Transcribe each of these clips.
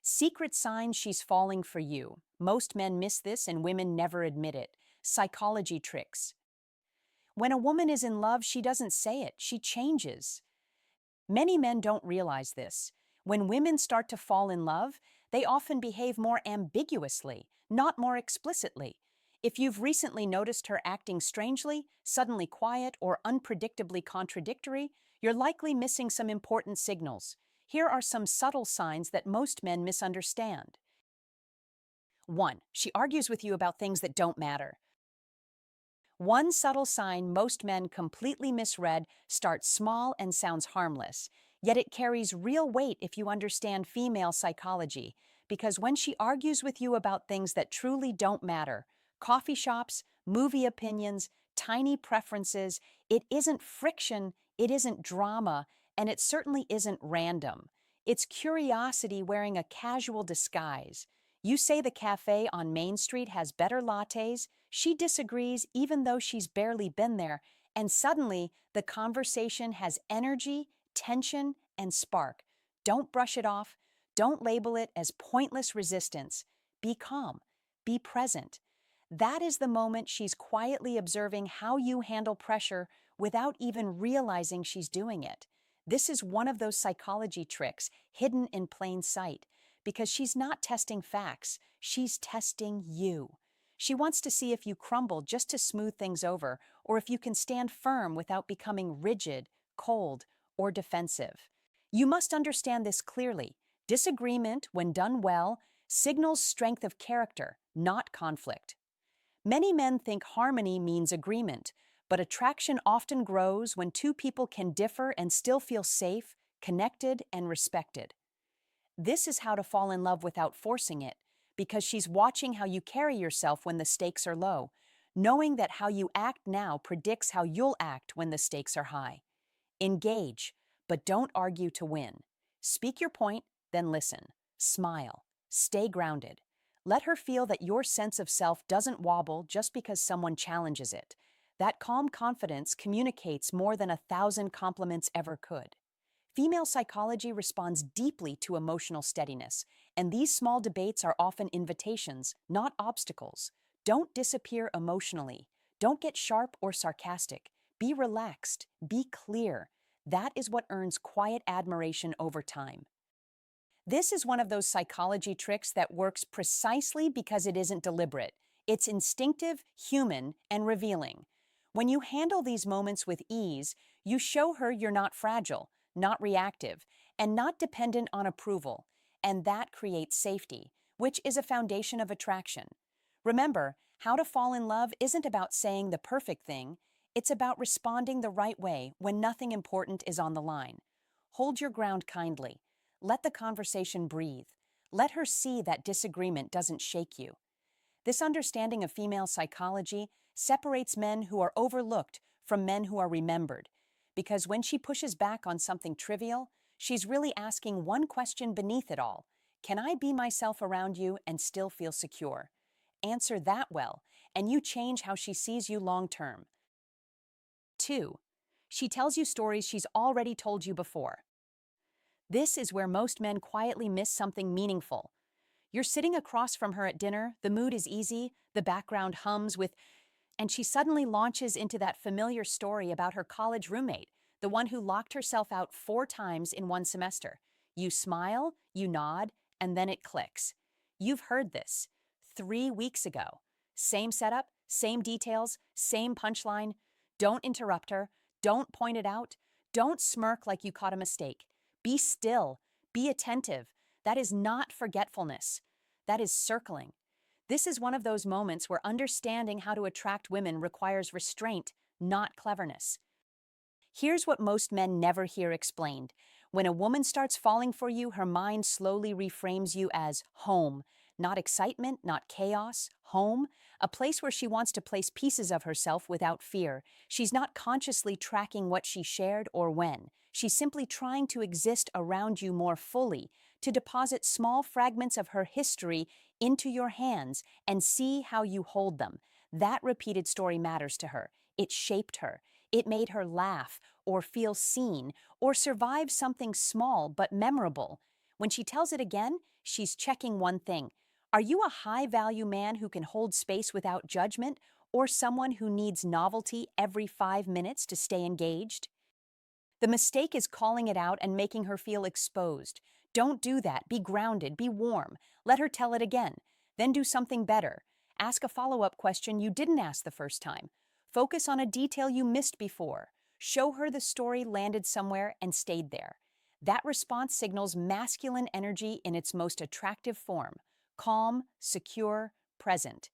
Secret signs she's falling for you. Most men miss this and women never admit it. Psychology tricks. When a woman is in love, she doesn't say it, she changes. Many men don't realize this. When women start to fall in love, they often behave more ambiguously, not more explicitly. If you've recently noticed her acting strangely, suddenly quiet, or unpredictably contradictory, you're likely missing some important signals. Here are some subtle signs that most men misunderstand. 1. She argues with you about things that don't matter. One subtle sign most men completely misread starts small and sounds harmless, yet it carries real weight if you understand female psychology, because when she argues with you about things that truly don't matter, coffee shops, movie opinions, tiny preferences, it isn't friction, it isn't drama, and it certainly isn't random. It's curiosity wearing a casual disguise. You say the cafe on Main Street has better lattes, she disagrees even though she's barely been there, and suddenly the conversation has energy, tension, and spark. Don't brush it off. Don't label it as pointless resistance. Be calm. Be present. That is the moment she's quietly observing how you handle pressure without even realizing she's doing it. This is one of those psychology tricks hidden in plain sight, because she's not testing facts, she's testing you. She wants to see if you crumble just to smooth things over, or if you can stand firm without becoming rigid, cold, or defensive. You must understand this clearly. Disagreement, when done well, signals strength of character, not conflict. Many men think harmony means agreement, but attraction often grows when two people can differ and still feel safe, connected, and respected. This is how to fall in love without forcing it, because she's watching how you carry yourself when the stakes are low, knowing that how you act now predicts how you'll act when the stakes are high. Engage, but don't argue to win. Speak your point, then listen. Smile. Stay grounded. Let her feel that your sense of self doesn't wobble just because someone challenges it. That calm confidence communicates more than 1,000 compliments ever could. Female psychology responds deeply to emotional steadiness, and these small debates are often invitations, not obstacles. Don't disappear emotionally. Don't get sharp or sarcastic. Be relaxed. Be clear. That is what earns quiet admiration over time. This is one of those psychology tricks that works precisely because it isn't deliberate. It's instinctive, human, and revealing. When you handle these moments with ease, you show her you're not fragile, not reactive, and not dependent on approval, and that creates safety, which is a foundation of attraction. Remember, how to fall in love isn't about saying the perfect thing, it's about responding the right way when nothing important is on the line. Hold your ground kindly. Let the conversation breathe. Let her see that disagreement doesn't shake you. This understanding of female psychology separates men who are overlooked from men who are remembered, because when she pushes back on something trivial, she's really asking one question beneath it all. Can I be myself around you and still feel secure? Answer that well, and you change how she sees you long term. 2. She tells you stories she's already told you before. This is where most men quietly miss something meaningful. You're sitting across from her at dinner, the mood is easy, the background hums and she suddenly launches into that familiar story about her college roommate, the one who locked herself out 4 times in one semester. You smile, you nod, and then it clicks. You've heard this 3 weeks ago. Same setup, same details, same punchline. Don't interrupt her. Don't point it out. Don't smirk like you caught a mistake. Be still. Be attentive. That is not forgetfulness. That is circling. This is one of those moments where understanding how to attract women requires restraint, not cleverness. Here's what most men never hear explained. When a woman starts falling for you, her mind slowly reframes you as home. Not excitement, not chaos. Home, a place where she wants to place pieces of herself without fear. She's not consciously tracking what she shared or when. She's simply trying to exist around you more fully, to deposit small fragments of her history into your hands and see how you hold them. That repeated story matters to her. It shaped her. It made her laugh, or feel seen, or survive something small but memorable. When she tells it again, she's checking one thing. Are you a high-value man who can hold space without judgment, or someone who needs novelty every 5 minutes to stay engaged? The mistake is calling it out and making her feel exposed. Don't do that. Be grounded, be warm. Let her tell it again. Then do something better. Ask a follow-up question you didn't ask the first time. Focus on a detail you missed before. Show her the story landed somewhere and stayed there. That response signals masculine energy in its most attractive form: calm, secure, present.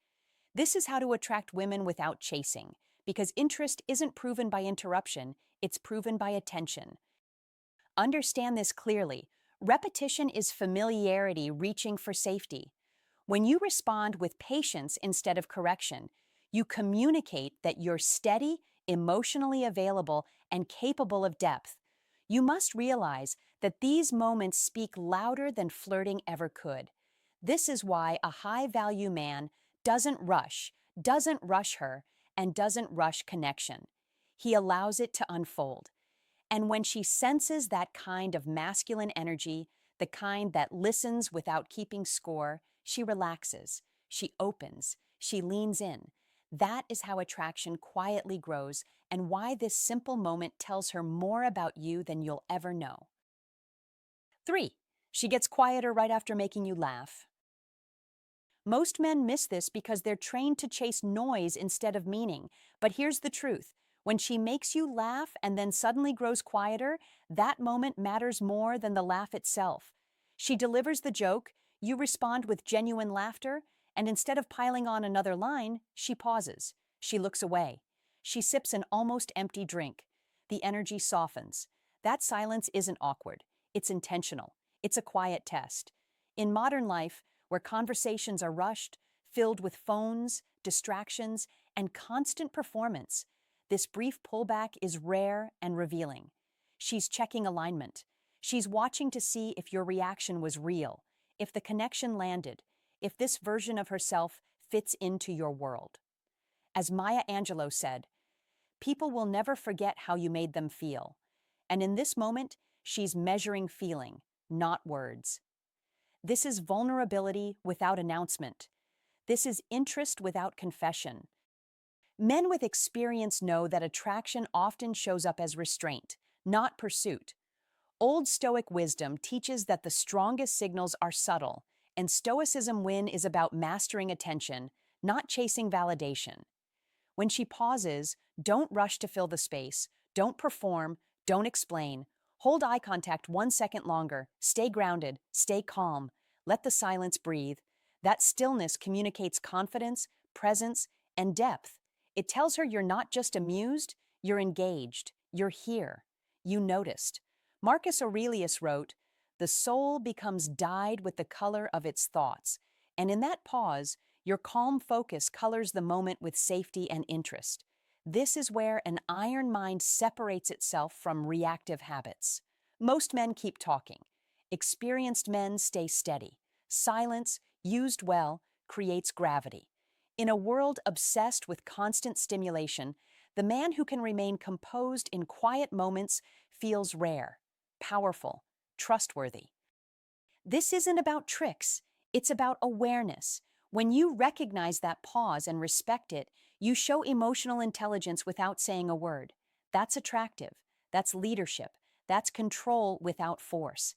This is how to attract women without chasing, because interest isn't proven by interruption, it's proven by attention. Understand this clearly. Repetition is familiarity reaching for safety. When you respond with patience instead of correction, you communicate that you're steady, emotionally available, and capable of depth. You must realize that these moments speak louder than flirting ever could. This is why a high-value man doesn't rush her, and doesn't rush connection. He allows it to unfold. And when she senses that kind of masculine energy, the kind that listens without keeping score, she relaxes, she opens, she leans in. That is how attraction quietly grows, and why this simple moment tells her more about you than you'll ever know. 3. She gets quieter right after making you laugh. Most men miss this because they're trained to chase noise instead of meaning. But here's the truth. When she makes you laugh and then suddenly grows quieter, that moment matters more than the laugh itself. She delivers the joke, you respond with genuine laughter, and instead of piling on another line, she pauses. She looks away. She sips an almost empty drink. The energy softens. That silence isn't awkward. It's intentional. It's a quiet test. In modern life, where conversations are rushed, filled with phones, distractions, and constant performance, this brief pullback is rare and revealing. She's checking alignment. She's watching to see if your reaction was real, if the connection landed, if this version of herself fits into your world. As Maya Angelou said, people will never forget how you made them feel. And in this moment, she's measuring feeling, not words. This is vulnerability without announcement. This is interest without confession. Men with experience know that attraction often shows up as restraint, not pursuit. Old Stoic wisdom teaches that the strongest signals are subtle, and Stoicism win is about mastering attention, not chasing validation. When she pauses, don't rush to fill the space, don't perform, don't explain. Hold eye contact 1 second longer, stay grounded, stay calm, let the silence breathe. That stillness communicates confidence, presence, and depth. It tells her you're not just amused, you're engaged, you're here, you noticed. Marcus Aurelius wrote, "The soul becomes dyed with the color of its thoughts," and in that pause, your calm focus colors the moment with safety and interest. This is where an iron mind separates itself from reactive habits. Most men keep talking. Experienced men stay steady. Silence, used well, creates gravity. In a world obsessed with constant stimulation, the man who can remain composed in quiet moments feels rare, powerful, trustworthy. This isn't about tricks, it's about awareness. When you recognize that pause and respect it, you show emotional intelligence without saying a word. That's attractive. That's leadership. That's control without force.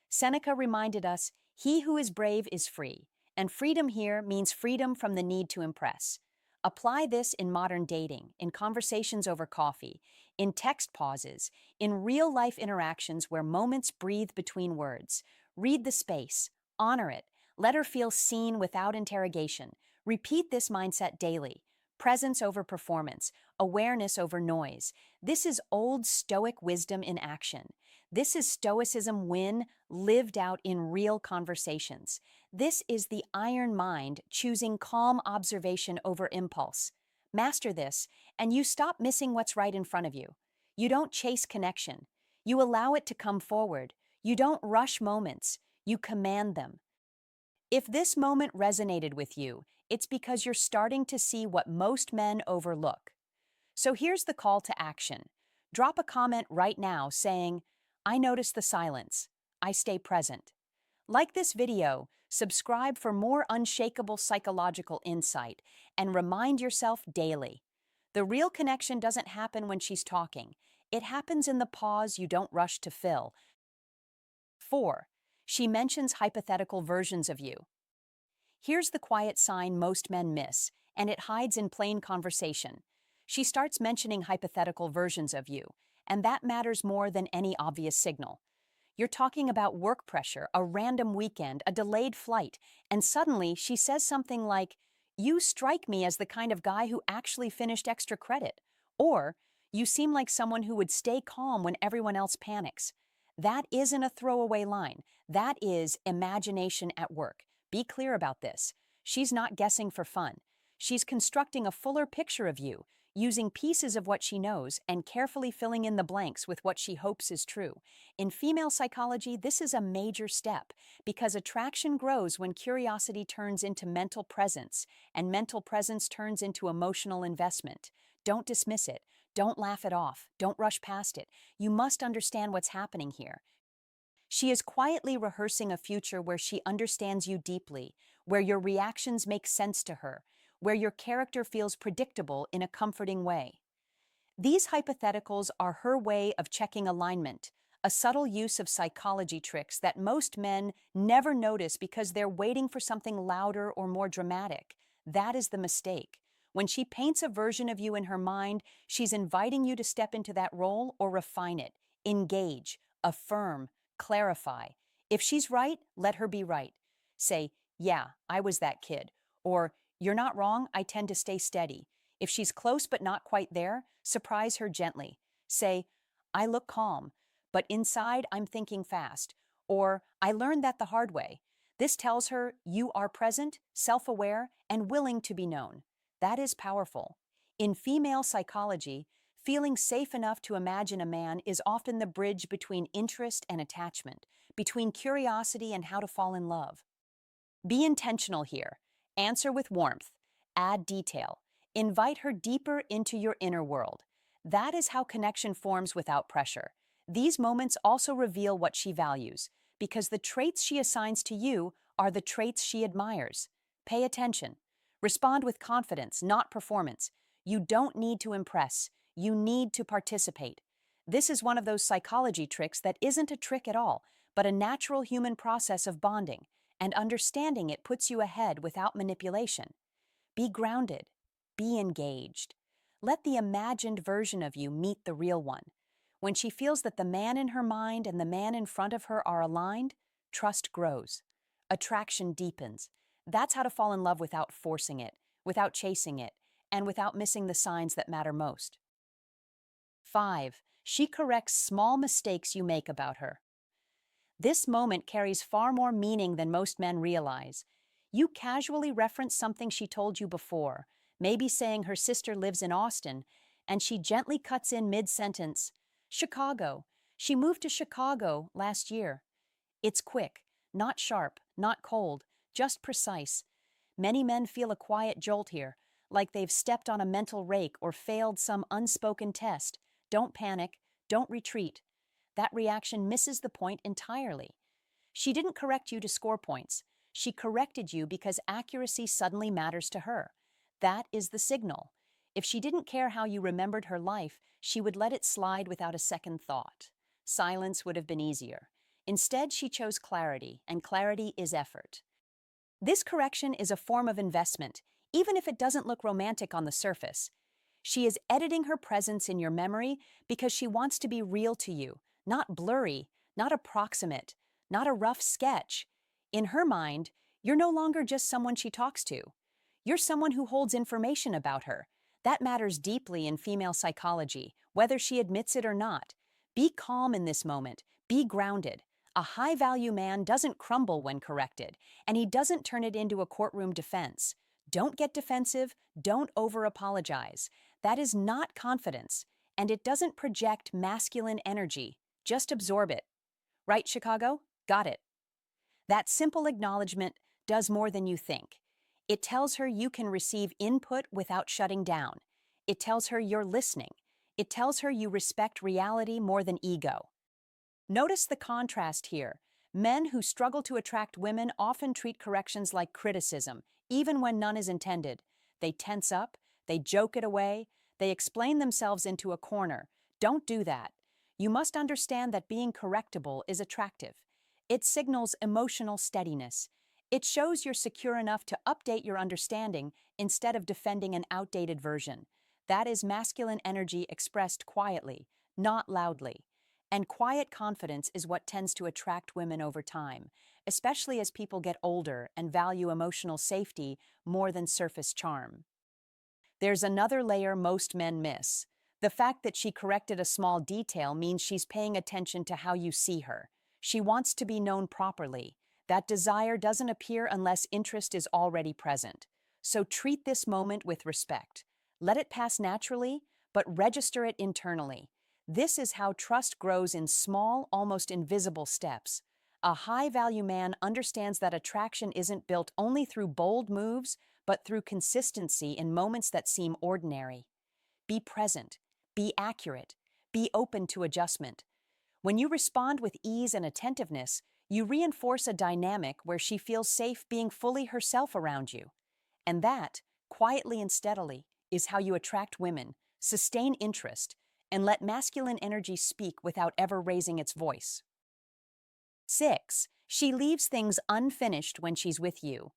Seneca reminded us, "He who is brave is free," and freedom here means freedom from the need to impress. Apply this in modern dating, in conversations over coffee, in text pauses, in real-life interactions where moments breathe between words. Read the space, honor it, let her feel seen without interrogation. Repeat this mindset daily. Presence over performance, awareness over noise. This is old Stoic wisdom in action. This is Stoicism win lived out in real conversations. This is the iron mind choosing calm observation over impulse. Master this, and you stop missing what's right in front of you. You don't chase connection. You allow it to come forward. You don't rush moments. You command them. If this moment resonated with you, it's because you're starting to see what most men overlook. So here's the call to action. Drop a comment right now saying, "I noticed the silence. I stay present. Like this video, subscribe for more unshakable psychological insight, and remind yourself daily. The real connection doesn't happen when she's talking. It happens in the pause you don't rush to fill. 4. She mentions hypothetical versions of you. Here's the quiet sign most men miss, and it hides in plain conversation. She starts mentioning hypothetical versions of you, and that matters more than any obvious signal. You're talking about work pressure, a random weekend, a delayed flight, and suddenly she says something like, "You strike me as the kind of guy who actually finished extra credit," or "You seem like someone who would stay calm when everyone else panics." That isn't a throwaway line. That is imagination at work. Be clear about this. She's not guessing for fun. She's constructing a fuller picture of you, using pieces of what she knows and carefully filling in the blanks with what she hopes is true. In female psychology, this is a major step because attraction grows when curiosity turns into mental presence, and mental presence turns into emotional investment. Don't dismiss it. Don't laugh it off. Don't rush past it. You must understand what's happening here. She is quietly rehearsing a future where she understands you deeply, where your reactions make sense to her, where your character feels predictable in a comforting way. These hypotheticals are her way of checking alignment, a subtle use of psychology tricks that most men never notice because they're waiting for something louder or more dramatic. That is the mistake. When she paints a version of you in her mind, she's inviting you to step into that role or refine it, engage, affirm, clarify. If she's right, let her be right. Say, "Yeah, I was that kid," or "You're not wrong, I tend to stay steady." If she's close but not quite there, surprise her gently. Say, "I look calm, but inside I'm thinking fast," or "I learned that the hard way." This tells her you are present, self-aware, and willing to be known. That is powerful. In female psychology, feeling safe enough to imagine a man is often the bridge between interest and attachment, between curiosity and how to fall in love. Be intentional here. Answer with warmth. Add detail. Invite her deeper into your inner world. That is how connection forms without pressure. These moments also reveal what she values, because the traits she assigns to you are the traits she admires. Pay attention. Respond with confidence, not performance. You don't need to impress. You need to participate. This is one of those psychology tricks that isn't a trick at all, but a natural human process of bonding, and understanding it puts you ahead without manipulation. Be grounded. Be engaged. Let the imagined version of you meet the real one. When she feels that the man in her mind and the man in front of her are aligned, trust grows. Attraction deepens. That's how to fall in love without forcing it, without chasing it, and without missing the signs that matter most. 5. She corrects small mistakes you make about her. This moment carries far more meaning than most men realize. You casually reference something she told you before, maybe saying her sister lives in Austin, and she gently cuts in mid-sentence, "Chicago. She moved to Chicago last year." It's quick, not sharp, not cold, just precise. Many men feel a quiet jolt here, like they've stepped on a mental rake or failed some unspoken test. Don't panic. Don't retreat. That reaction misses the point entirely. She didn't correct you to score points. She corrected you because accuracy suddenly matters to her. That is the signal. If she didn't care how you remembered her life, she would let it slide without a second thought. Silence would have been easier. Instead, she chose clarity, and clarity is effort. This correction is a form of investment, even if it doesn't look romantic on the surface. She is editing her presence in your memory because she wants to be real to you, not blurry, not approximate, not a rough sketch. In her mind, you're no longer just someone she talks to. You're someone who holds information about her. That matters deeply in female psychology, whether she admits it or not. Be calm in this moment. Be grounded. A high-value man doesn't crumble when corrected, and he doesn't turn it into a courtroom defense. Don't get defensive. Don't over-apologize. That is not confidence, and it doesn't project masculine energy. Just absorb it. Right, Chicago? Got it. That simple acknowledgement does more than you think. It tells her you can receive input without shutting down. It tells her you're listening. It tells her you respect reality more than ego. Notice the contrast here. Men who struggle to attract women often treat corrections like criticism, even when none is intended. They tense up, they joke it away, they explain themselves into a corner. Don't do that. You must understand that being correctable is attractive. It signals emotional steadiness. It shows you're secure enough to update your understanding instead of defending an outdated version. That is masculine energy expressed quietly, not loudly. And quiet confidence is what tends to attract women over time, especially as people get older and value emotional safety more than surface charm. There's another layer most men miss. The fact that she corrected a small detail means she's paying attention to how you see her. She wants to be known properly. That desire doesn't appear unless interest is already present. So treat this moment with respect. Let it pass naturally, but register it internally. This is how trust grows in small, almost invisible steps. A high-value man understands that attraction isn't built only through bold moves, but through consistency in moments that seem ordinary. Be present, be accurate, be open to adjustment. When you respond with ease and attentiveness, you reinforce a dynamic where she feels safe being fully herself around you. And that, quietly and steadily, is how you attract women, sustain interest, and let masculine energy speak without ever raising its voice. 6. She leaves things unfinished when she's with you.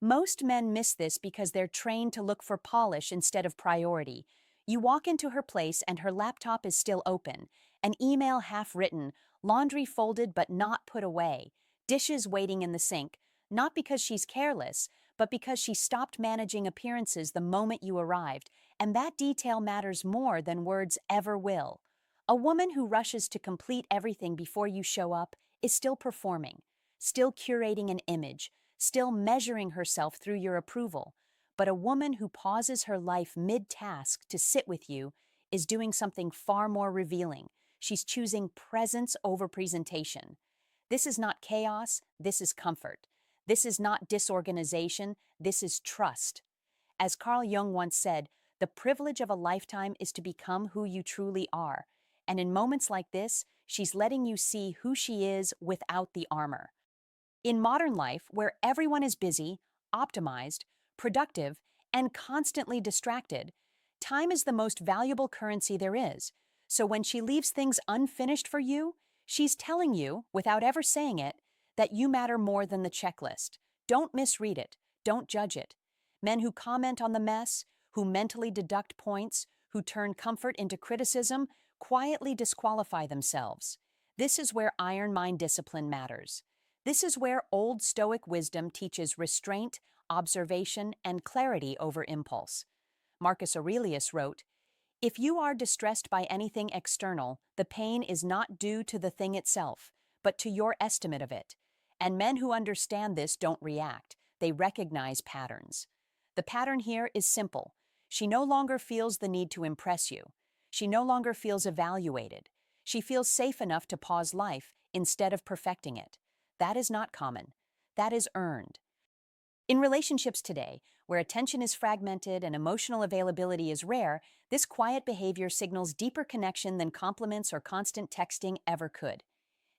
Most men miss this because they're trained to look for polish instead of priority. You walk into her place and her laptop is still open, an email half written, laundry folded but not put away, dishes waiting in the sink, not because she's careless, but because she stopped managing appearances the moment you arrived, and that detail matters more than words ever will. A woman who rushes to complete everything before you show up is still performing, still curating an image, still measuring herself through your approval. But a woman who pauses her life mid-task to sit with you is doing something far more revealing. She's choosing presence over presentation. This is not chaos, this is comfort. This is not disorganization, this is trust. As Carl Jung once said, the privilege of a lifetime is to become who you truly are. And in moments like this, she's letting you see who she is without the armor. In modern life, where everyone is busy, optimized, productive, and constantly distracted, time is the most valuable currency there is. So when she leaves things unfinished for you, she's telling you, without ever saying it, that you matter more than the checklist. Don't misread it. Don't judge it. Men who comment on the mess, who mentally deduct points, who turn comfort into criticism, quietly disqualify themselves. This is where iron mind discipline matters. This is where Old Stoic wisdom teaches restraint, observation, and clarity over impulse. Marcus Aurelius wrote, "If you are distressed by anything external, the pain is not due to the thing itself, but to your estimate of it." And men who understand this don't react. They recognize patterns. The pattern here is simple. She no longer feels the need to impress you. She no longer feels evaluated. She feels safe enough to pause life instead of perfecting it. That is not common. That is earned. In relationships today, where attention is fragmented and emotional availability is rare, this quiet behavior signals deeper connection than compliments or constant texting ever could.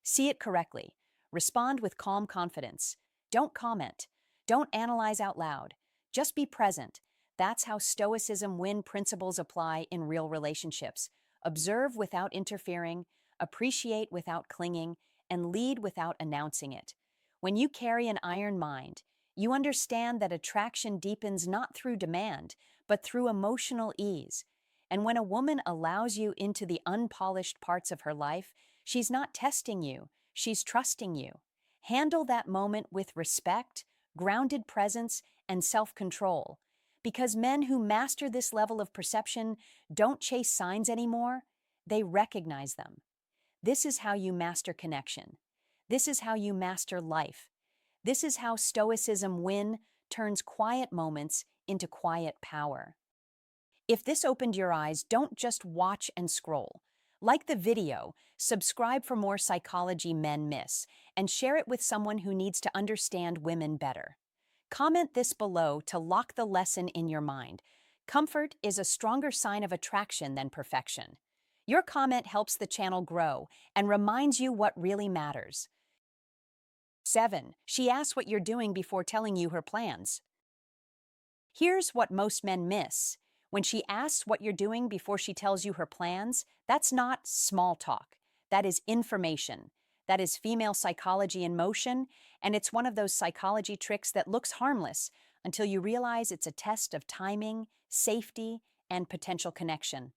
See it correctly. Respond with calm confidence. Don't comment. Don't analyze out loud. Just be present. That's how Stoicism win principles apply in real relationships. Observe without interfering, appreciate without clinging, and lead without announcing it. When you carry an iron mind, you understand that attraction deepens not through demand, but through emotional ease. And when a woman allows you into the unpolished parts of her life, she's not testing you, she's trusting you. Handle that moment with respect, grounded presence, and self-control. Because men who master this level of perception don't chase signs anymore, they recognize them. This is how you master connection. This is how you master life. This is how Stoicism turns quiet moments into quiet power. If this opened your eyes, don't just watch and scroll. Like the video, subscribe for more psychology men miss, and share it with someone who needs to understand women better. Comment this below to lock the lesson in your mind. Comfort is a stronger sign of attraction than perfection. Your comment helps the channel grow and reminds you what really matters. 7. She asks what you're doing before telling you her plans. Here's what most men miss. When she asks what you're doing before she tells you her plans, that's not small talk. That is information. That is female psychology in motion, and it's one of those psychology tricks that looks harmless until you realize it's a test of timing, safety, and potential connection.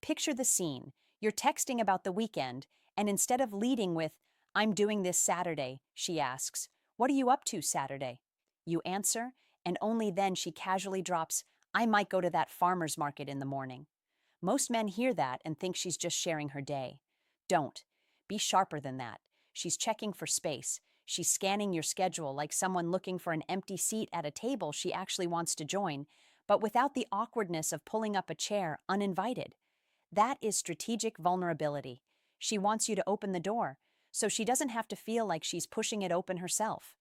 Picture the scene. You're texting about the weekend, and instead of leading with, "I'm doing this Saturday," she asks, "What are you up to Saturday?" You answer, and only then she casually drops, "I might go to that farmer's market in the morning." Most men hear that and think she's just sharing her day. Don't. Be sharper than that. She's checking for space. She's scanning your schedule like someone looking for an empty seat at a table she actually wants to join, but without the awkwardness of pulling up a chair uninvited. That is strategic vulnerability. She wants you to open the door, so she doesn't have to feel like she's pushing it open herself.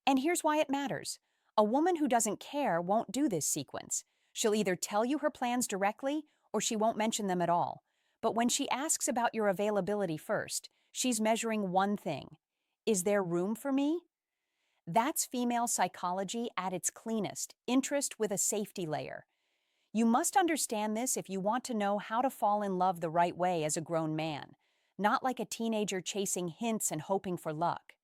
And here's why it matters. A woman who doesn't care won't do this sequence. She'll either tell you her plans directly or she won't mention them at all. But when she asks about your availability first, she's measuring one thing. Is there room for me? That's female psychology at its cleanest, interest with a safety layer. You must understand this if you want to know how to fall in love the right way as a grown man, not like a teenager chasing hints and hoping for luck.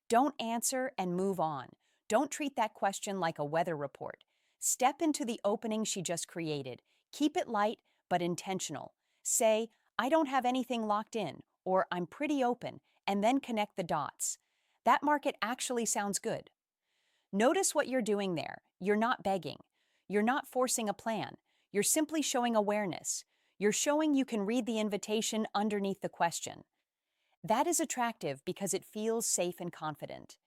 Don't answer and move on. Don't treat that question like a weather report. Step into the opening she just created. Keep it light but intentional. Say, "I don't have anything locked in," or "I'm pretty open," and then connect the dots. That market actually sounds good. Notice what you're doing there. You're not begging. You're not forcing a plan. You're simply showing awareness. You're showing you can read the invitation underneath the question. That is attractive because it feels safe and confident.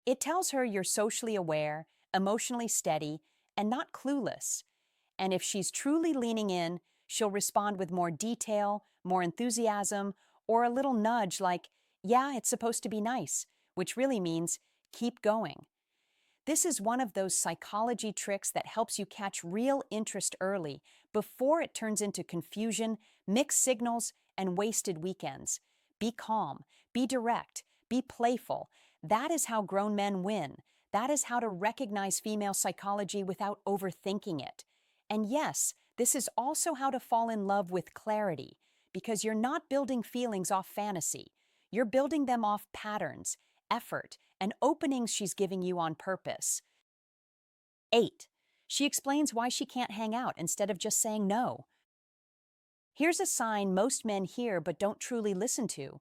It tells her you're socially aware, emotionally steady, and not clueless. And if she's truly leaning in, she'll respond with more detail, more enthusiasm, or a little nudge like, "Yeah, it's supposed to be nice," which really means, "Keep going." This is one of those psychology tricks that helps you catch real interest early before it turns into confusion, mixed signals, and wasted weekends. Be calm, be direct, be playful. That is how grown men win. That is how to recognize female psychology without overthinking it. And yes, this is also how to fall in love with clarity, because you're not building feelings off fantasy. You're building them off patterns, effort, and openings she's giving you on purpose. 8. She explains why she can't hang out instead of just saying no. Here's a sign most men hear but don't truly listen to.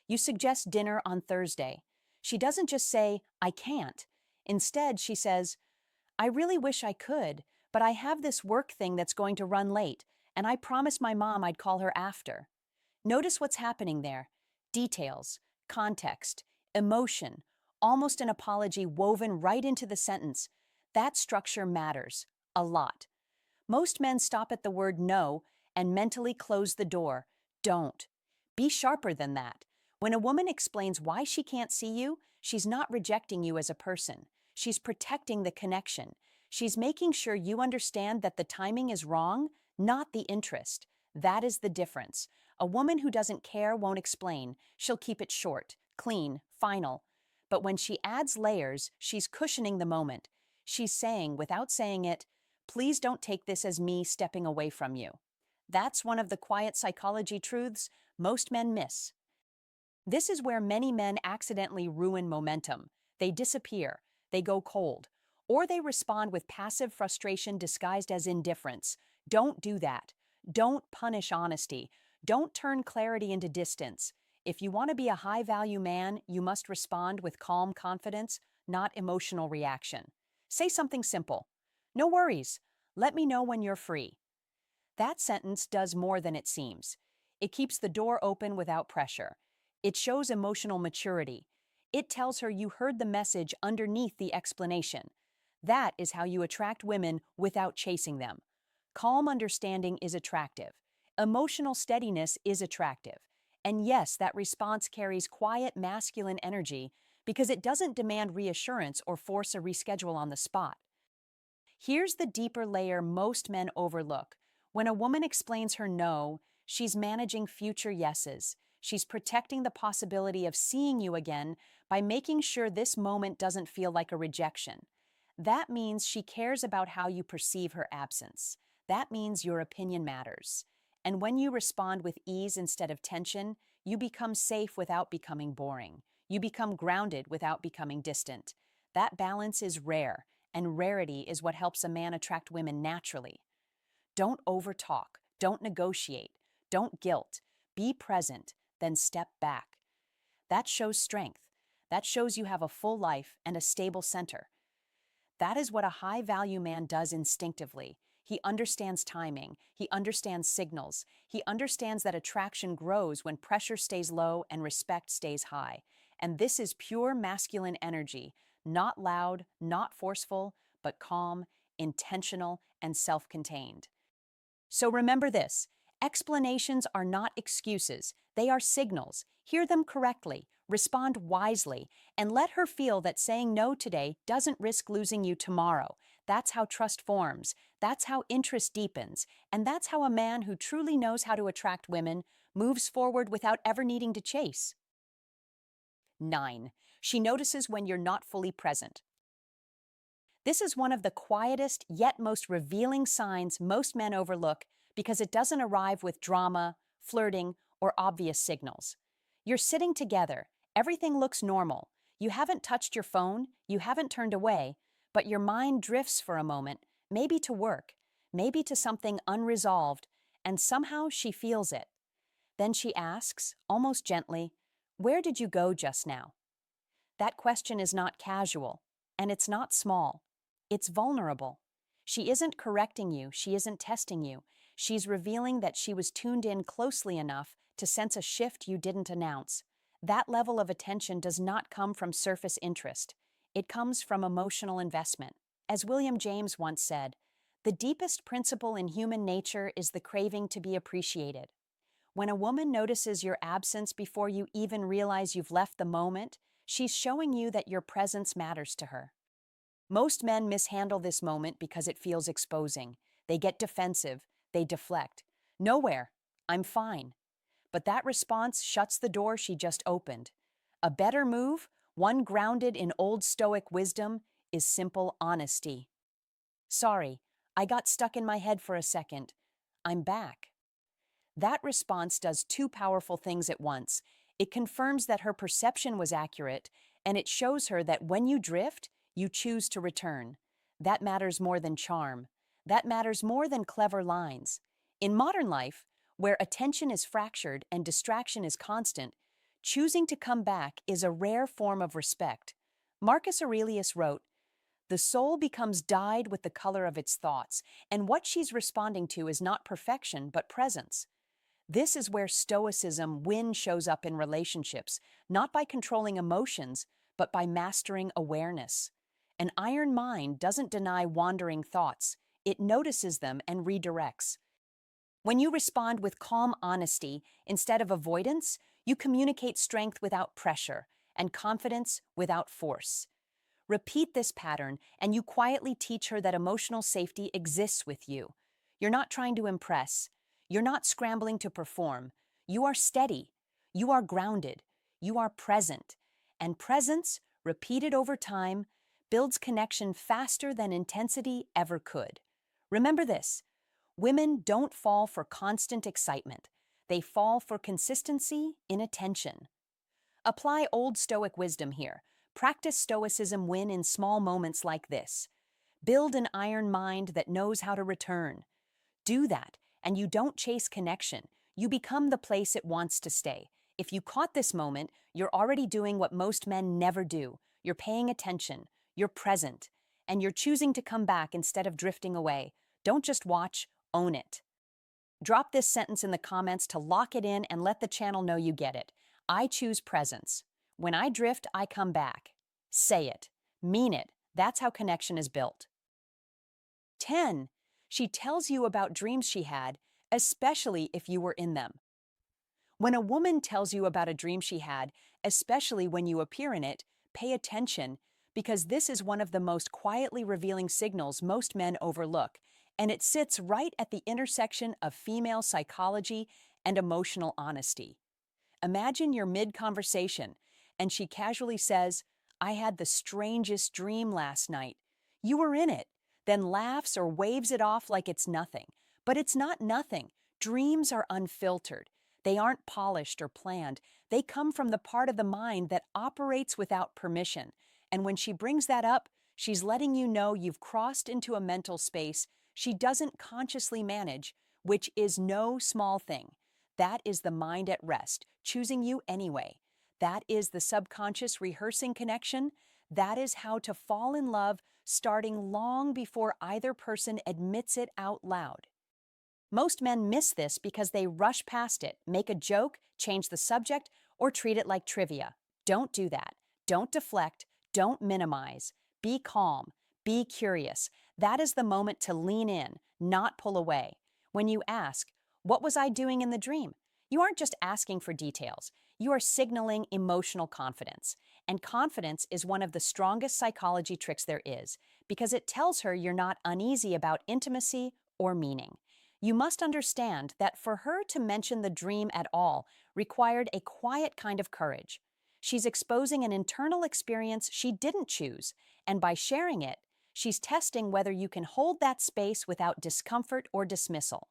You suggest dinner on Thursday. She doesn't just say, "I can't." Instead, she says, "I really wish I could, but I have this work thing that's going to run late, and I promised my mom I'd call her after." Notice what's happening there. Details, context, emotion, almost an apology woven right into the sentence. That structure matters a lot. Most men stop at the word no and mentally close the door. Don't. Be sharper than that. When a woman explains why she can't see you, she's not rejecting you as a person. She's protecting the connection. She's making sure you understand that the timing is wrong, not the interest. That is the difference. A woman who doesn't care won't explain. She'll keep it short, clean, final. But when she adds layers, she's cushioning the moment. She's saying, without saying it, "Please don't take this as me stepping away from you." That's one of the quiet psychology truths most men miss. This is where many men accidentally ruin momentum. They disappear, they go cold, or they respond with passive frustration disguised as indifference. Don't do that. Don't punish honesty. Don't turn clarity into distance. If you want to be a high-value man, you must respond with calm confidence, not emotional reaction. Say something simple. "No worries. Let me know when you're free." That sentence does more than it seems. It keeps the door open without pressure. It shows emotional maturity. It tells her you heard the message underneath the explanation. That is how you attract women without chasing them. Calm understanding is attractive. Emotional steadiness is attractive. And yes, that response carries quiet masculine energy because it doesn't demand reassurance or force a reschedule on the spot. Here's the deeper layer most men overlook. When a woman explains her no, she's managing future yeses. She's protecting the possibility of seeing you again by making sure this moment doesn't feel like a rejection. That means she cares about how you perceive her absence. That means your opinion matters. And when you respond with ease instead of tension, you become safe without becoming boring. You become grounded without becoming distant. That balance is rare, and rarity is what helps a man attract women naturally. Don't overtalk, don't negotiate, don't guilt. Be present, then step back. That shows strength. That shows you have a full life and a stable center. That is what a high-value man does instinctively. He understands timing. He understands signals. He understands that attraction grows when pressure stays low and respect stays high. And this is pure masculine energy, not loud, not forceful, but calm, intentional, and self-contained. So remember this, explanations are not excuses, they are signals. Hear them correctly, respond wisely, and let her feel that saying no today doesn't risk losing you tomorrow. That's how trust forms, that's how interest deepens, and that's how a man who truly knows how to attract women moves forward without ever needing to chase. 9. She notices when you're not fully present. This is one of the quietest yet most revealing signs most men overlook because it doesn't arrive with drama, flirting, or obvious signals. You're sitting together, everything looks normal. You haven't touched your phone, you haven't turned away, but your mind drifts for a moment, maybe to work, maybe to something unresolved, and somehow she feels it. Then she asks, almost gently, "Where did you go just now?" That question is not casual, and it's not small. It's vulnerable. She isn't correcting you, she isn't testing you. She's revealing that she was tuned in closely enough to sense a shift you didn't announce. That level of attention does not come from surface interest. It comes from emotional investment. As William James once said, "The deepest principle in human nature is the craving to be appreciated." When a woman notices your absence before you even realize you've left the moment, she's showing you that your presence matters to her. Most men mishandle this moment because it feels exposing. They get defensive, they deflect. "Nowhere, I'm fine." But that response shuts the door she just opened. A better move, one grounded in old Stoic wisdom, is simple honesty. "Sorry, I got stuck in my head for a second. I'm back." That response does two powerful things at once. It confirms that her perception was accurate, and it shows her that when you drift, you choose to return. That matters more than charm. That matters more than clever lines. In modern life, where attention is fractured and distraction is constant, choosing to come back is a rare form of respect. Marcus Aurelius wrote, "The soul becomes dyed with the color of its thoughts, and what she's responding to is not perfection, but presence." This is where Stoicism win shows up in relationships, not by controlling emotions, but by mastering awareness. An iron mind doesn't deny wandering thoughts, it notices them and redirects. When you respond with calm honesty instead of avoidance, you communicate strength without pressure and confidence without force. Repeat this pattern, and you quietly teach her that emotional safety exists with you. You're not trying to impress. You're not scrambling to perform. You are steady. You are grounded. You are present. And presence, repeated over time, builds connection faster than intensity ever could. Remember this, women don't fall for constant excitement. They fall for consistency in attention. Apply old Stoic wisdom here. Practice Stoicism win in small moments like this. Build an iron mind that knows how to return. Do that, and you don't chase connection. You become the place it wants to stay. If you caught this moment, you're already doing what most men never do. You're paying attention, you're present, and you're choosing to come back instead of drifting away. Don't just watch, own it. Drop this sentence in the comments to lock it in and let the channel know you get it. I choose presence. When I drift, I come back. Say it. Mean it. That's how connection is built. 10. She tells you about dreams she had, especially if you were in them. When a woman tells you about a dream she had, especially when you appear in it, pay attention, because this is one of the most quietly revealing signals most men overlook, and it sits right at the intersection of female psychology and emotional honesty. Imagine you're mid-conversation, and she casually says, "I had the strangest dream last night." You were in it, then laughs or waves it off like it's nothing. But it's not nothing. Dreams are unfiltered. They aren't polished or planned. They come from the part of the mind that operates without permission. And when she brings that up, she's letting you know you've crossed into a mental space she doesn't consciously manage, which is no small thing. That is the mind at rest, choosing you anyway. That is the subconscious rehearsing connection. That is how to fall in love, starting long before either person admits it out loud. Most men miss this because they rush past it, make a joke, change the subject, or treat it like trivia. Don't do that. Don't deflect. Don't minimize. Be calm. Be curious. That is the moment to lean in, not pull away. When you ask, "What was I doing in the dream?" you aren't just asking for details. You are signaling emotional confidence. And confidence is one of the strongest psychology tricks there is because it tells her you're not uneasy about intimacy or meaning. You must understand that for her to mention the dream at all required a quiet kind of courage. She's exposing an internal experience she didn't choose, and by sharing it, she's testing whether you can hold that space without discomfort or dismissal.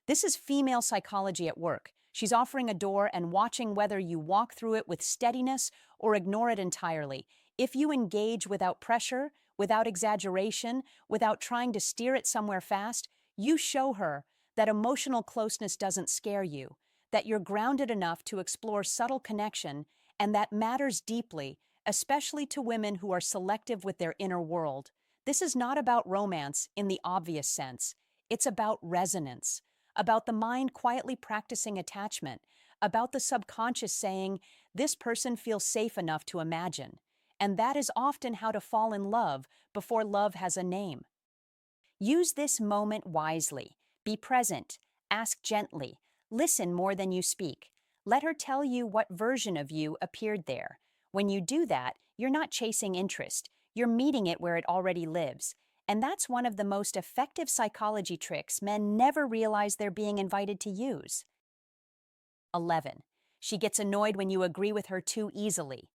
This is female psychology at work. She's offering a door and watching whether you walk through it with steadiness or ignore it entirely. If you engage without pressure, without exaggeration, without trying to steer it somewhere fast, you show her that emotional closeness doesn't scare you, that you're grounded enough to explore subtle connection, and that matters deeply, especially to women who are selective with their inner world. This is not about romance in the obvious sense. It's about resonance, about the mind quietly practicing attachment, about the subconscious saying, "This person feels safe enough to imagine." And that is often how to fall in love before love has a name. Use this moment wisely. Be present. Ask gently. Listen more than you speak. Let her tell you what version of you appeared there. When you do that, you're not chasing interest. You're meeting it where it already lives. And that's one of the most effective psychology tricks men never realize they're being invited to use. 11. She gets annoyed when you agree with her too easily.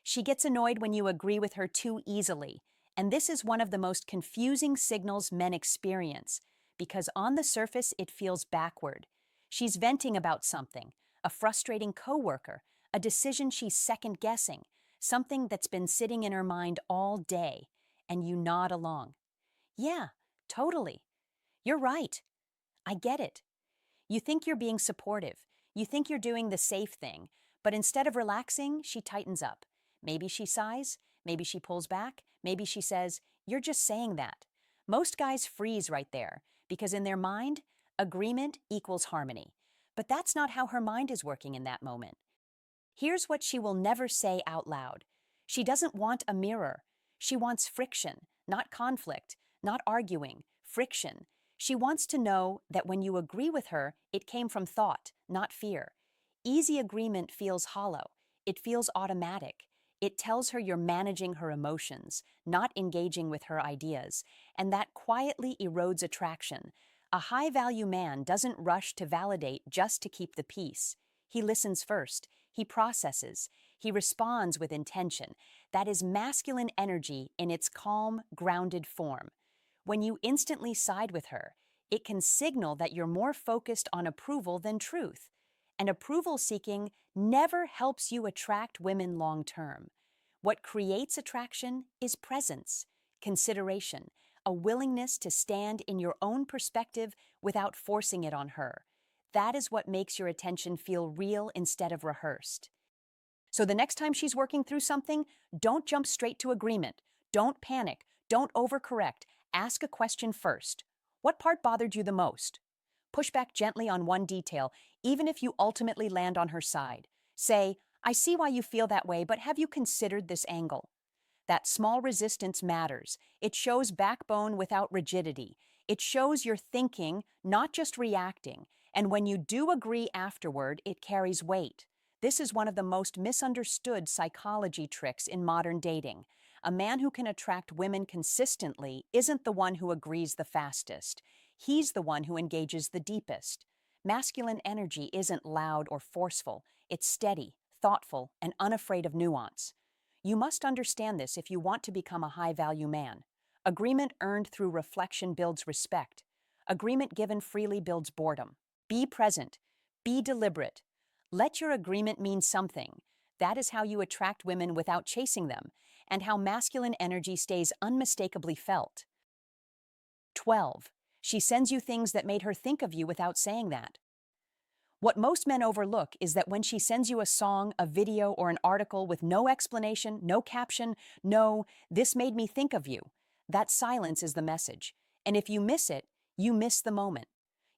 She gets annoyed when you agree with her too easily. And this is one of the most confusing signals men experience, because on the surface it feels backward. She's venting about something, a frustrating coworker, a decision she's second-guessing, something that's been sitting in her mind all day, and you nod along. "Yeah, totally. You're right. I get it." You think you're being supportive. You think you're doing the safe thing. But instead of relaxing, she tightens up. Maybe she sighs. Maybe she pulls back. Maybe she says, "You're just saying that." Most guys freeze right there because in their mind, agreement equals harmony. But that's not how her mind is working in that moment. Here's what she will never say out loud. She doesn't want a mirror. She wants friction, not conflict, not arguing, friction. She wants to know that when you agree with her, it came from thought, not fear. Easy agreement feels hollow. It feels automatic. It tells her you're managing her emotions, not engaging with her ideas, and that quietly erodes attraction. A high-value man doesn't rush to validate just to keep the peace. He listens first. He processes. He responds with intention. That is masculine energy in its calm, grounded form. When you instantly side with her, it can signal that you're more focused on approval than truth. And approval seeking never helps you attract women long term. What creates attraction is presence, consideration, a willingness to stand in your own perspective without forcing it on her. That is what makes your attention feel real instead of rehearsed. So the next time she's working through something, don't jump straight to agreement. Don't panic. Don't overcorrect. Ask a question first. What part bothered you the most? Push back gently on one detail, even if you ultimately land on her side. Say, "I see why you feel that way, but have you considered this angle?" That small resistance matters. It shows backbone without rigidity. It shows you're thinking, not just reacting. And when you do agree afterward, it carries weight. This is one of the most misunderstood psychology tricks in modern dating. A man who can attract women consistently isn't the one who agrees the fastest. He's the one who engages the deepest. Masculine energy isn't loud or forceful, it's steady, thoughtful, and unafraid of nuance. You must understand this if you want to become a high-value man. Agreement earned through reflection builds respect. Agreement given freely builds boredom. Be present. Be deliberate. Let your agreement mean something. That is how you attract women without chasing them, and how masculine energy stays unmistakably felt. 12. She sends you things that made her think of you without saying that. What most men overlook is that when she sends you a song, a video, or an article with no explanation, no caption, no, "this made me think of you," that silence is the message. And if you miss it, you miss the moment.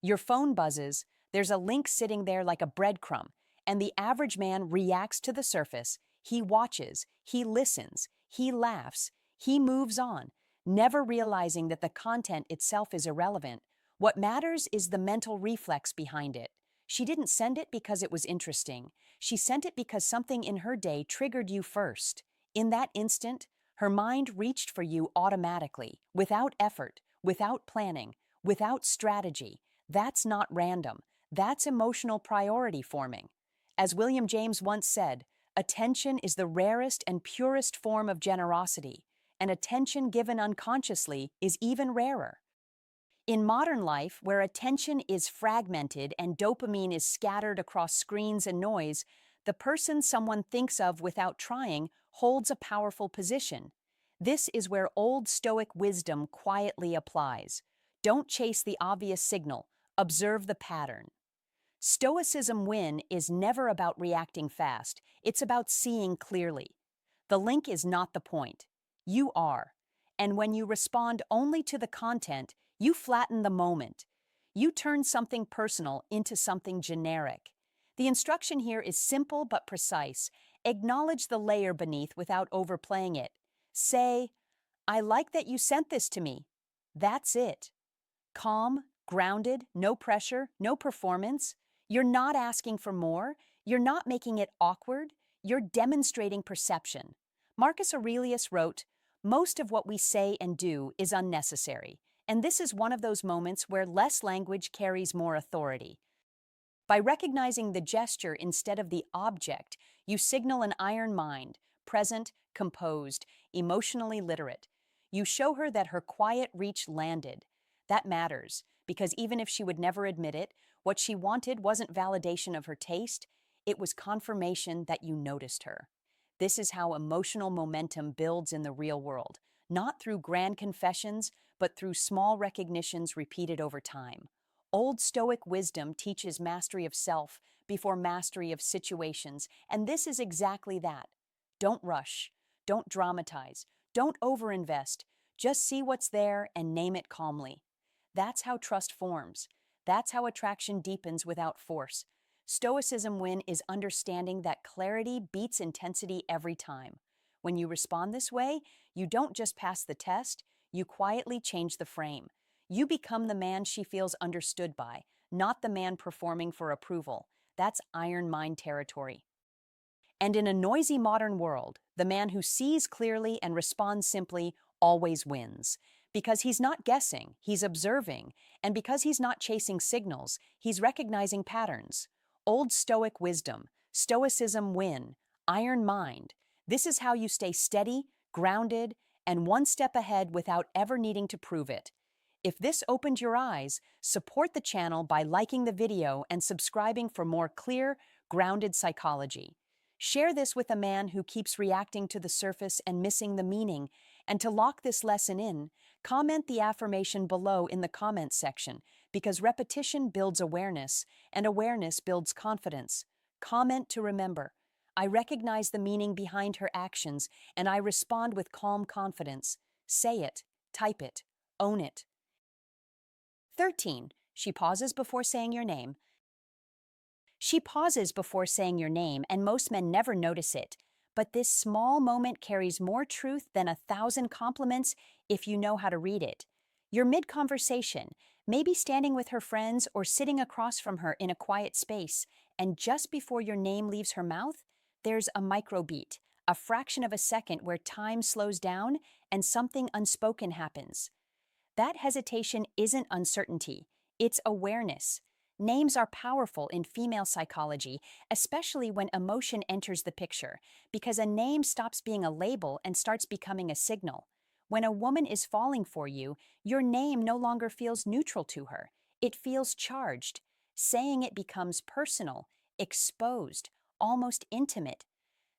Your phone buzzes, there's a link sitting there like a breadcrumb, and the average man reacts to the surface. He watches, he listens, he laughs, he moves on, never realizing that the content itself is irrelevant. What matters is the mental reflex behind it. She didn't send it because it was interesting. She sent it because something in her day triggered you first. In that instant, her mind reached for you automatically, without effort, without planning, without strategy. That's not random. That's emotional priority forming. As William James once said, attention is the rarest and purest form of generosity, and attention given unconsciously is even rarer. In modern life, where attention is fragmented and dopamine is scattered across screens and noise, the person someone thinks of without trying holds a powerful position. This is where Old Stoic wisdom quietly applies. Don't chase the obvious signal, observe the pattern. Stoicism win is never about reacting fast, it's about seeing clearly. The link is not the point. You are. And when you respond only to the content, you flatten the moment. You turn something personal into something generic. The instruction here is simple but precise. Acknowledge the layer beneath without overplaying it. Say, "I like that you sent this to me." That's it. Calm, grounded, no pressure, no performance. You're not asking for more. You're not making it awkward. You're demonstrating perception. Marcus Aurelius wrote, "Most of what we say and do is unnecessary, and this is one of those moments where less language carries more authority." By recognizing the gesture instead of the object, you signal an iron mind, present, composed, emotionally literate. You show her that her quiet reach landed. That matters, because even if she would never admit it, what she wanted wasn't validation of her taste, it was confirmation that you noticed her. This is how emotional momentum builds in the real world, not through grand confessions, but through small recognitions repeated over time. Old Stoic wisdom teaches mastery of self before mastery of situations, and this is exactly that. Don't rush, don't dramatize, don't overinvest, just see what's there and name it calmly. That's how trust forms. That's how attraction deepens without force. Stoicism win is understanding that clarity beats intensity every time. When you respond this way, you don't just pass the test, you quietly change the frame. You become the man she feels understood by, not the man performing for approval. That's iron mind territory. And in a noisy modern world, the man who sees clearly and responds simply always wins. Because he's not guessing, he's observing, and because he's not chasing signals, he's recognizing patterns. Old Stoic wisdom, Stoicism win, iron mind. This is how you stay steady, grounded, and one step ahead without ever needing to prove it. If this opened your eyes, support the channel by liking the video and subscribing for more clear, grounded psychology. Share this with a man who keeps reacting to the surface and missing the meaning. And to lock this lesson in, comment the affirmation below in the comments section, because repetition builds awareness, and awareness builds confidence. Comment to remember. I recognize the meaning behind her actions, and I respond with calm confidence. Say it, type it, own it. 13. She pauses before saying your name. She pauses before saying your name, and most men never notice it. But this small moment carries more truth than 1,000 compliments if you know how to read it. You're mid-conversation, maybe standing with her friends or sitting across from her in a quiet space, and just before your name leaves her mouth, there's a microbeat, a fraction of a second where time slows down and something unspoken happens. That hesitation isn't uncertainty, it's awareness. Names are powerful in female psychology, especially when emotion enters the picture, because a name stops being a label and starts becoming a signal. When a woman is falling for you, your name no longer feels neutral to her. It feels charged. Saying it becomes personal, exposed, almost intimate.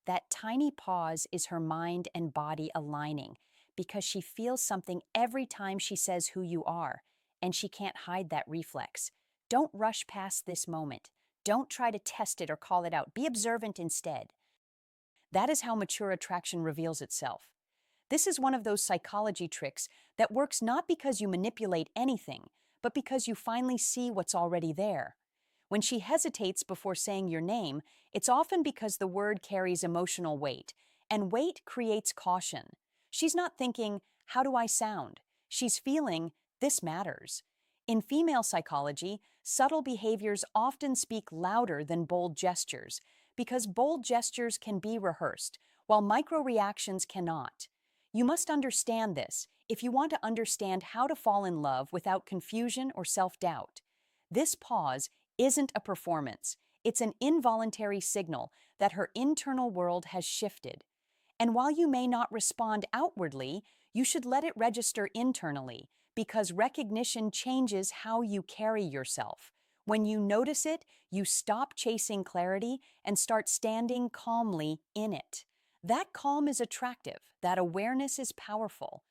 That tiny pause is her mind and body aligning because she feels something every time she says who you are, and she can't hide that reflex. Don't rush past this moment. Don't try to test it or call it out. Be observant instead. That is how mature attraction reveals itself. This is one of those psychology tricks that works not because you manipulate anything, but because you finally see what's already there. When she hesitates before saying your name, it's often because the word carries emotional weight, and weight creates caution. She's not thinking, how do I sound? She's feeling, this matters. In female psychology, subtle behaviors often speak louder than bold gestures, because bold gestures can be rehearsed, while micro reactions cannot. You must understand this if you want to understand how to fall in love without confusion or self-doubt. This pause isn't a performance. It's an involuntary signal that her internal world has shifted. And while you may not respond outwardly, you should let it register internally, because recognition changes how you carry yourself. When you notice it, you stop chasing clarity and start standing calmly in it. That calm is attractive. That awareness is powerful.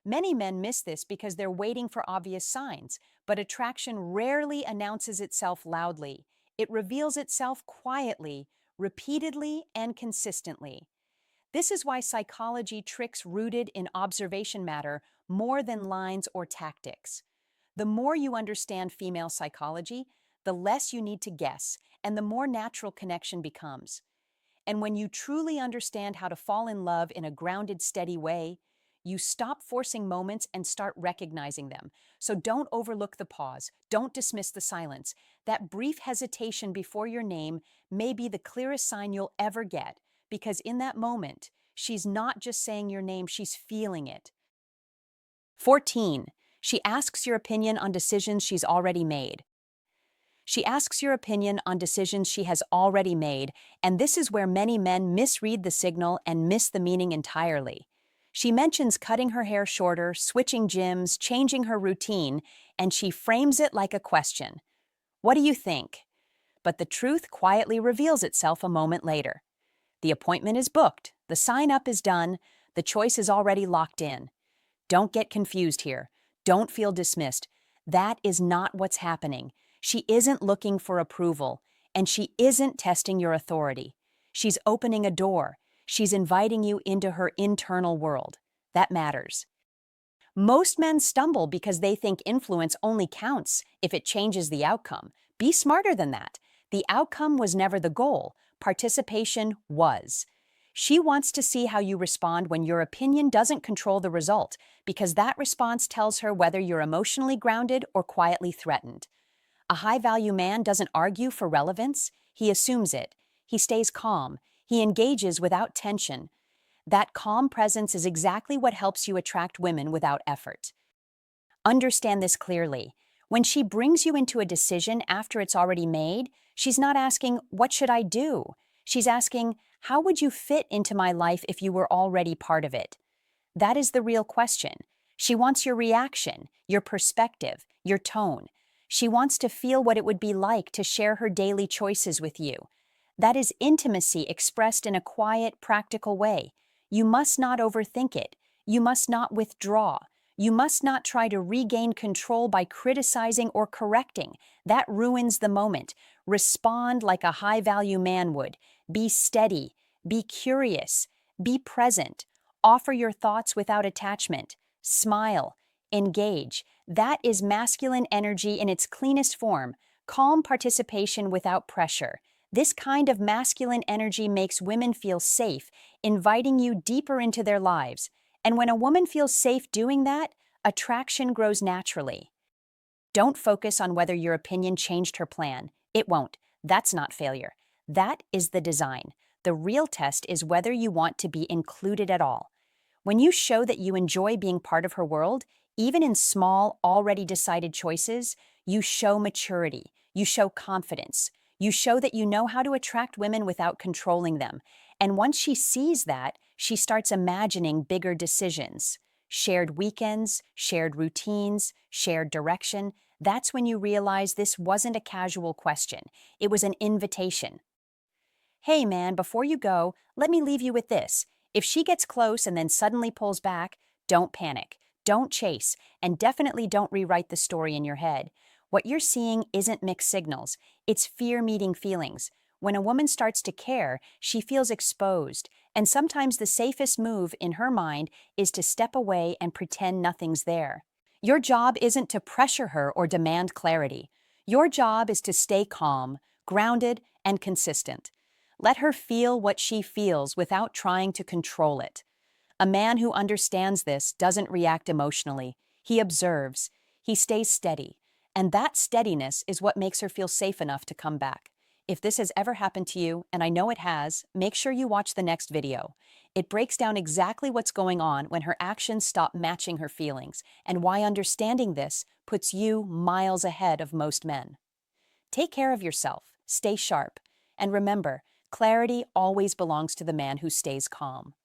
Many men miss this because they're waiting for obvious signs, but attraction rarely announces itself loudly. It reveals itself quietly, repeatedly, and consistently. This is why psychology tricks rooted in observation matter more than lines or tactics. The more you understand female psychology, the less you need to guess, and the more natural connection becomes. And when you truly understand how to fall in love in a grounded, steady way, you stop forcing moments and start recognizing them. So don't overlook the pause. Don't dismiss the silence. That brief hesitation before your name may be the clearest sign you'll ever get, because in that moment, she's not just saying your name, she's feeling it. 14. She asks your opinion on decisions she's already made. She asks your opinion on decisions she has already made, and this is where many men misread the signal and miss the meaning entirely. She mentions cutting her hair shorter, switching gyms, changing her routine, and she frames it like a question. What do you think? But the truth quietly reveals itself a moment later. The appointment is booked, the sign-up is done, the choice is already locked in. Don't get confused here. Don't feel dismissed. That is not what's happening. She isn't looking for approval, and she isn't testing your authority. She's opening a door. She's inviting you into her internal world. That matters. Most men stumble because they think influence only counts if it changes the outcome. Be smarter than that. The outcome was never the goal. Participation was. She wants to see how you respond when your opinion doesn't control the result, because that response tells her whether you're emotionally grounded or quietly threatened. A high-value man doesn't argue for relevance. He assumes it. He stays calm. He engages without tension. That calm presence is exactly what helps you attract women without effort. Understand this clearly. When she brings you into a decision after it's already made, she's not asking, what should I do? She's asking, how would you fit into my life if you were already part of it? That is the real question. She wants your reaction, your perspective, your tone. She wants to feel what it would be like to share her daily choices with you. That is intimacy expressed in a quiet, practical way. You must not overthink it. You must not withdraw. You must not try to regain control by criticizing or correcting. That ruins the moment. Respond like a high-value man would. Be steady. Be curious. Be present. Offer your thoughts without attachment. Smile. Engage. That is masculine energy in its cleanest form. Calm participation without pressure. This kind of masculine energy makes women feel safe, inviting you deeper into their lives. And when a woman feels safe doing that, attraction grows naturally. Don't focus on whether your opinion changed her plan. It won't. That's not failure. That is the design. The real test is whether you want to be included at all. When you show that you enjoy being part of her world, Even in small, already decided choices, you show maturity, you show confidence, you show that you know how to attract women without controlling them. And once she sees that, she starts imagining bigger decisions. Shared weekends, shared routines, shared direction. That's when you realize this wasn't a casual question. It was an invitation. Hey man, before you go, let me leave you with this. If she gets close and then suddenly pulls back, don't panic, don't chase, and definitely don't rewrite the story in your head. What you're seeing isn't mixed signals, it's fear meeting feelings. When a woman starts to care, she feels exposed, and sometimes the safest move in her mind is to step away and pretend nothing's there. Your job isn't to pressure her or demand clarity. Your job is to stay calm, grounded, and consistent. Let her feel what she feels without trying to control it. A man who understands this doesn't react emotionally. He observes. He stays steady. And that steadiness is what makes her feel safe enough to come back. If this has ever happened to you, and I know it has, make sure you watch the next video. It breaks down exactly what's going on when her actions stop matching her feelings, and why understanding this puts you miles ahead of most men. Take care of yourself, stay sharp, and remember, clarity always belongs to the man who stays calm.